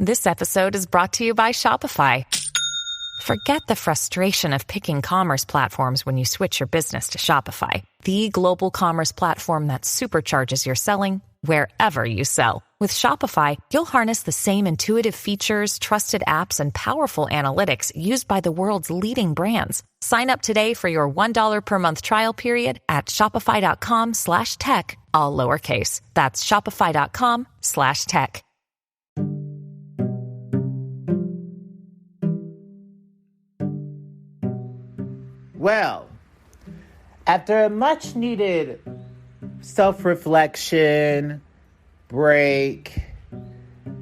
This episode is brought to you by Shopify. Forget the frustration of picking commerce platforms when you switch your business to Shopify, the global commerce platform that supercharges your selling wherever you sell. With Shopify, you'll harness the same intuitive features, trusted apps, and powerful analytics used by the world's leading brands. Sign up today for your $1 per month trial period at shopify.com/tech, all lowercase. That's shopify.com/tech. Well, after a much needed self-reflection, break,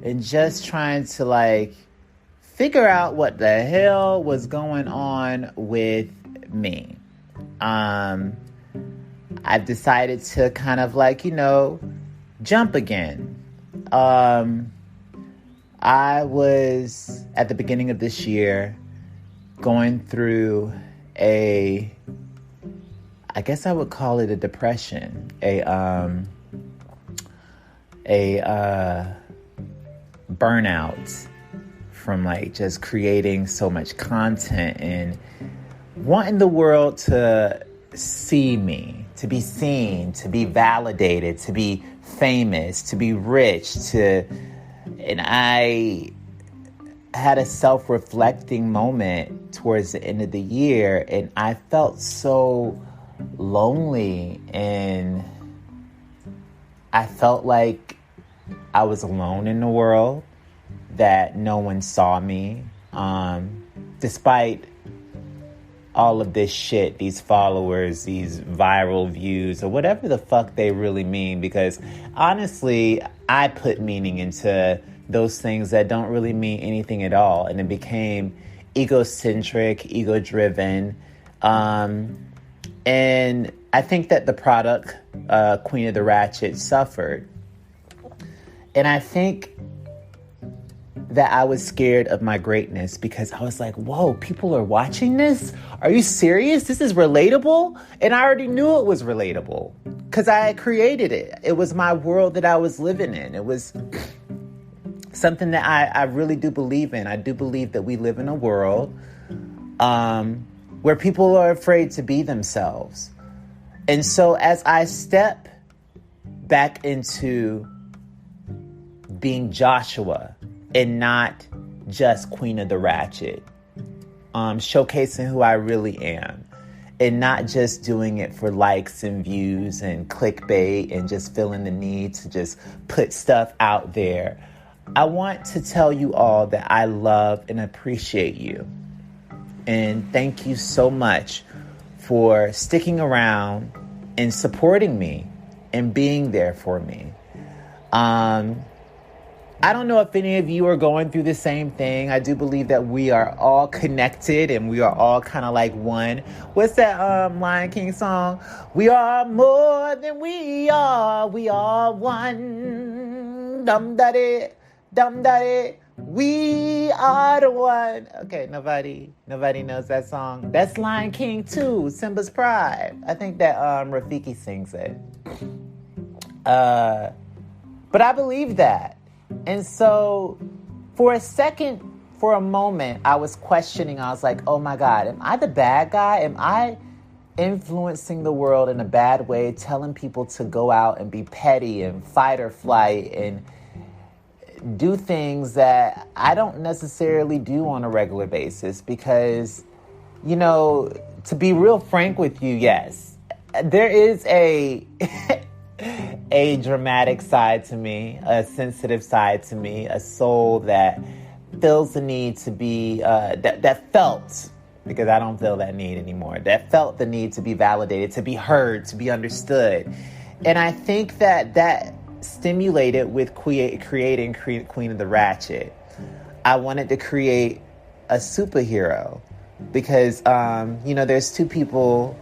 and just trying to figure out what the hell was going on with me, I've decided to kind of jump again. I was at the beginning of this year going through I guess I would call it a depression, a burnout from just creating so much content and wanting the world to see me, to be seen, to be validated, to be famous, to be rich, and I had a self-reflecting moment towards the end of the year, and I felt so lonely, and I felt like I was alone in the world, that no one saw me, despite all of this shit, these followers, these viral views, or whatever the fuck they really mean, because honestly, I put meaning into those things that don't really mean anything at all. And it became egocentric, ego-driven. And I think that the product, Queen of the Ratchet, suffered. And I think that I was scared of my greatness because I was like, whoa, people are watching this? Are you serious? This is relatable? And I already knew it was relatable because I had created it. It was my world that I was living in. It was something that I really do believe in. I do believe that we live in a world where people are afraid to be themselves. And so as I step back into being Joshua and not just Queen of the Ratchet, showcasing who I really am, and not just doing it for likes and views and clickbait and just feeling the need to just put stuff out there, I want to tell you all that I love and appreciate you. And thank you so much for sticking around and supporting me and being there for me. I don't know if any of you are going through the same thing. I do believe that we are all connected and we are all kind of like one. What's that Lion King song? We are more than we are. We are one. Dum-da-de, dum-da-de. We are the one. Okay, nobody knows that song. That's Lion King 2, Simba's Pride. I think that Rafiki sings it. But I believe that. And so for a moment, I was questioning. I was like, oh my God, am I the bad guy? Am I influencing the world in a bad way, telling people to go out and be petty and fight or flight and do things that I don't necessarily do on a regular basis? Because, to be real frank with you, yes, there is a dramatic side to me, a sensitive side to me, a soul that feels the need to be, that felt, because I don't feel that need anymore, that felt the need to be validated, to be heard, to be understood. And I think that stimulated with creating Queen of the Ratchet. I wanted to create a superhero because, there's two people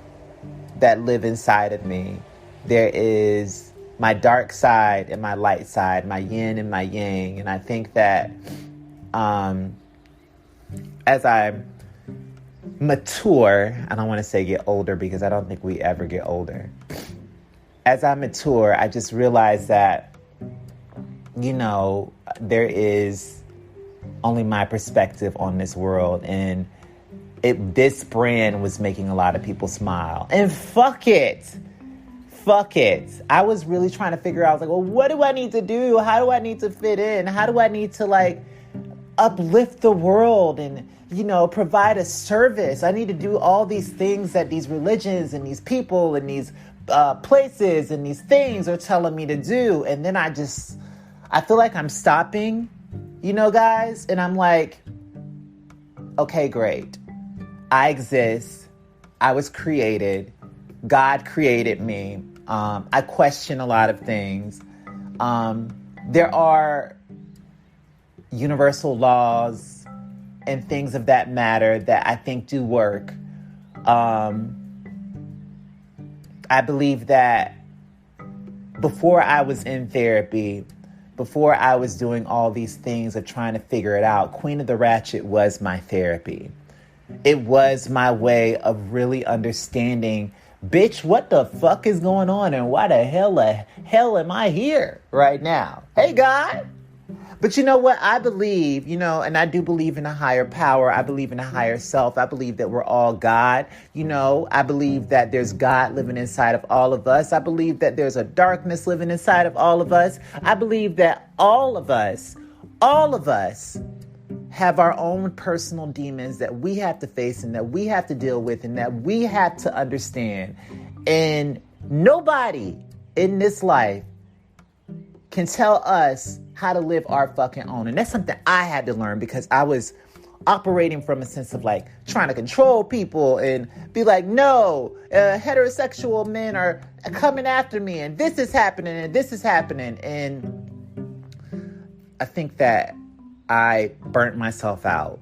that live inside of me. There is my dark side and my light side, my yin and my yang. And I think that as I mature, I don't want to say get older because I don't think we ever get older. As I mature, I just realized that, there is only my perspective on this world. And this brand was making a lot of people smile. And fuck it. I was really trying to figure out, like, well, what do I need to do? How do I need to fit in? How do I need to, like, uplift the world and, provide a service? I need to do all these things that these religions and these people and these places and these things are telling me to do. And then I feel like I'm stopping, guys. And I'm like, okay, great. I exist. I was created. God created me. I question a lot of things. There are universal laws and things of that matter that I think do work. I believe that before I was in therapy, before I was doing all these things of trying to figure it out, Queen of the Ratchet was my therapy. It was my way of really understanding, bitch, what the fuck is going on and why the hell am I here right now? Hey, God. But you know what? I believe, and I do believe in a higher power. I believe in a higher self. I believe that we're all God. I believe that there's God living inside of all of us. I believe that there's a darkness living inside of all of us. I believe that all of us have our own personal demons that we have to face and that we have to deal with and that we have to understand. And nobody in this life can tell us how to live our fucking own. And that's something I had to learn because I was operating from a sense of like trying to control people and be like, no, heterosexual men are coming after me and this is happening and this is happening. And I think that I burnt myself out.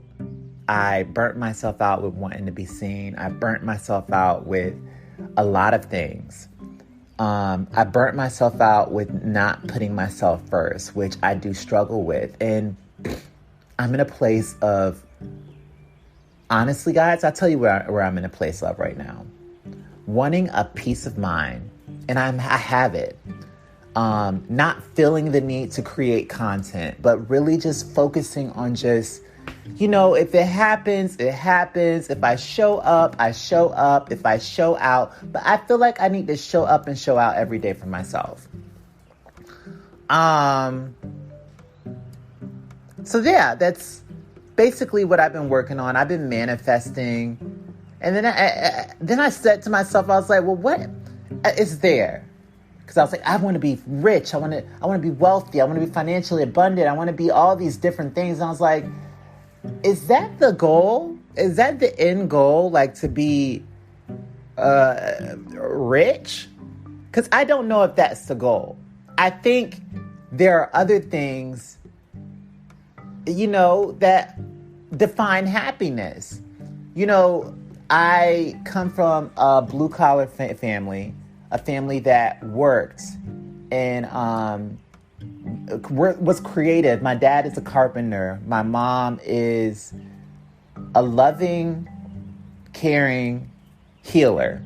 I burnt myself out with wanting to be seen. I burnt myself out with a lot of things. I burnt myself out with not putting myself first, which I do struggle with. And I'm in a place of, honestly, guys, I'll tell you where I'm in a place of right now. Wanting a peace of mind. And I have it. Not feeling the need to create content, but really just focusing on just, if it happens, it happens. If I show up, I show up. If I show out. But I feel like I need to show up and show out every day for myself. So yeah, that's basically what I've been working on. I've been manifesting. And then I said to myself, I was like, well, what is there? Because I was like, I want to be rich. I want to be wealthy. I want to be financially abundant. I want to be all these different things. And I was like, is that the goal? Is that the end goal? Like to be rich? Because I don't know if that's the goal. I think there are other things, that define happiness. I come from a blue collar family. A family that worked and was creative. My dad is a carpenter. My mom is a loving, caring healer.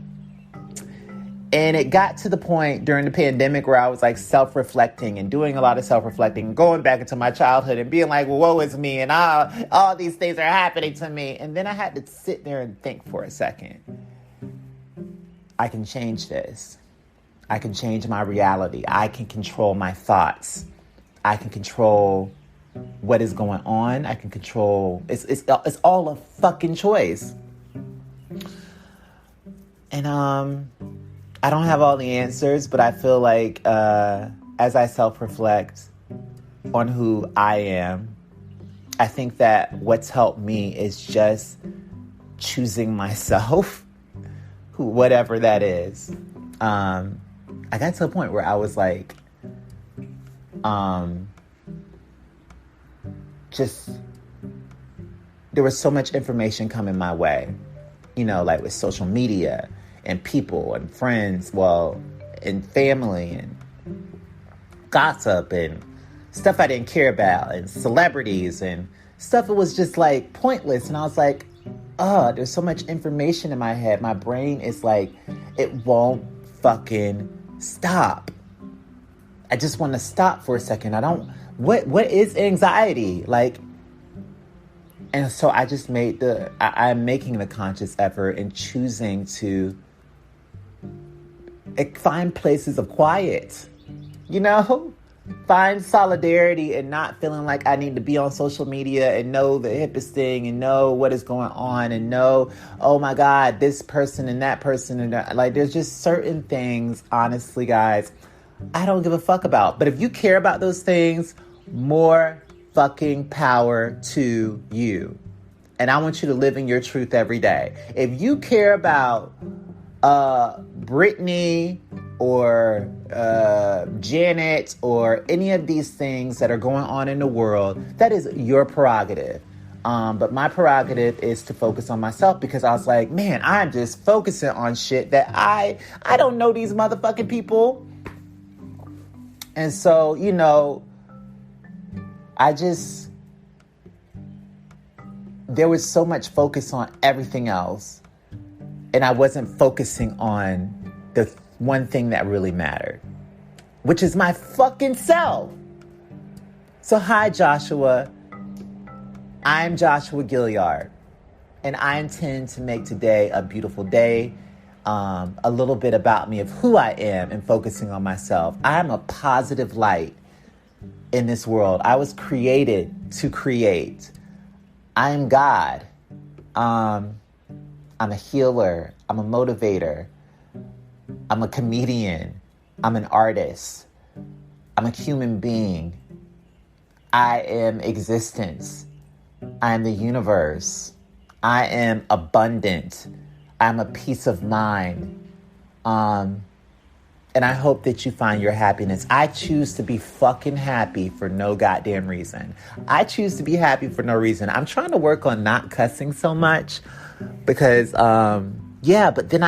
And it got to the point during the pandemic where I was like self-reflecting and doing a lot of self-reflecting, going back into my childhood and being like, well, woe is me and all these things are happening to me. And then I had to sit there and think for a second. I can change this. I can change my reality. I can control my thoughts. I can control what is going on. I can control. It's all a fucking choice. And I don't have all the answers, but I feel like as I self-reflect on who I am, I think that what's helped me is just choosing myself. Whatever that is. I got to a point where I was like, there was so much information coming my way, like with social media and people and friends, and family and gossip and stuff I didn't care about and celebrities and stuff that was just like pointless. And I was like, there's so much information in my head. My brain is like, it won't fucking stop. I just want to stop for a second. What is anxiety? Like, And so I just I'm making the conscious effort and choosing to find places of quiet, find solidarity and not feeling like I need to be on social media and know the hippest thing and know what is going on and know, oh my God, this person and that person. And like, there's just certain things, honestly, guys, I don't give a fuck about. But if you care about those things, more fucking power to you. And I want you to live in your truth every day. If you care about Brittany or Janet or any of these things that are going on in the world, that is your prerogative. But my prerogative is to focus on myself, because I was like, man, I'm just focusing on shit that I don't know these motherfucking people. And so, there was so much focus on everything else, and I wasn't focusing on the one thing that really mattered, which is my fucking self. So hi, Joshua. I'm Joshua Gilliard, and I intend to make today a beautiful day. A little bit about me, of who I am, and focusing on myself. I'm a positive light in this world. I was created to create. I am God. I'm a healer. I'm a motivator. I'm a comedian. I'm an artist. I'm a human being. I am existence. I am the universe. I am abundant. I'm a peace of mind. And I hope that you find your happiness. I choose to be fucking happy for no goddamn reason. I choose to be happy for no reason. I'm trying to work on not cussing so much because, but then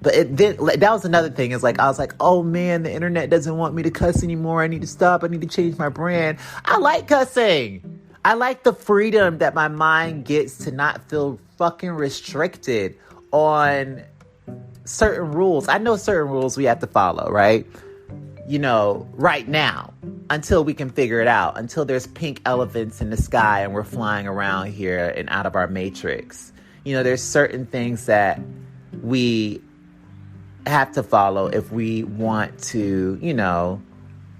that was another thing. Is like, I was like, oh man, the internet doesn't want me to cuss anymore. I need to stop. I need to change my brand. I like cussing. I like the freedom that my mind gets to not feel fucking restricted on certain rules. I know certain rules we have to follow, right? Right now, until we can figure it out, until there's pink elephants in the sky and we're flying around here and out of our matrix. There's certain things that we have to follow if we want to,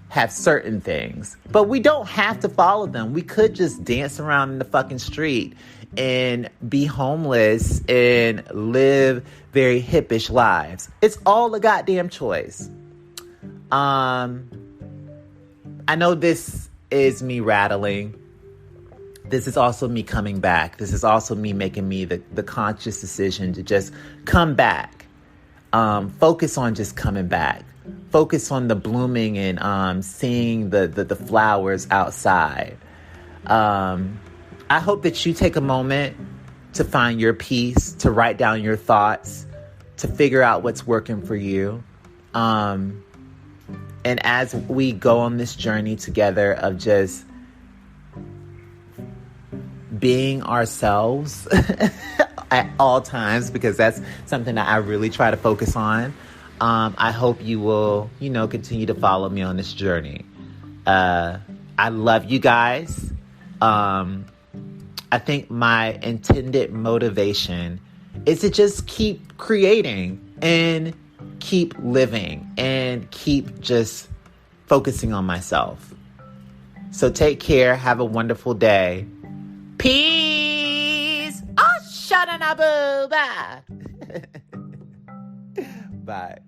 have certain things. But we don't have to follow them. We could just dance around in the fucking street and be homeless and live very hippish lives. It's all a goddamn choice. I know this is me rattling. This is also me coming back. This is also me making the conscious decision to just come back. Focus on just coming back. Focus on the blooming and seeing the flowers outside. I hope that you take a moment to find your peace, to write down your thoughts, to figure out what's working for you. And as we go on this journey together of just being ourselves at all times, because that's something that I really try to focus on. I hope you will, continue to follow me on this journey. I love you guys. I think my intended motivation is to just keep creating and keep living and keep just focusing on myself. So take care. Have a wonderful day. Peace. Oh, shut up. Bye. Bye.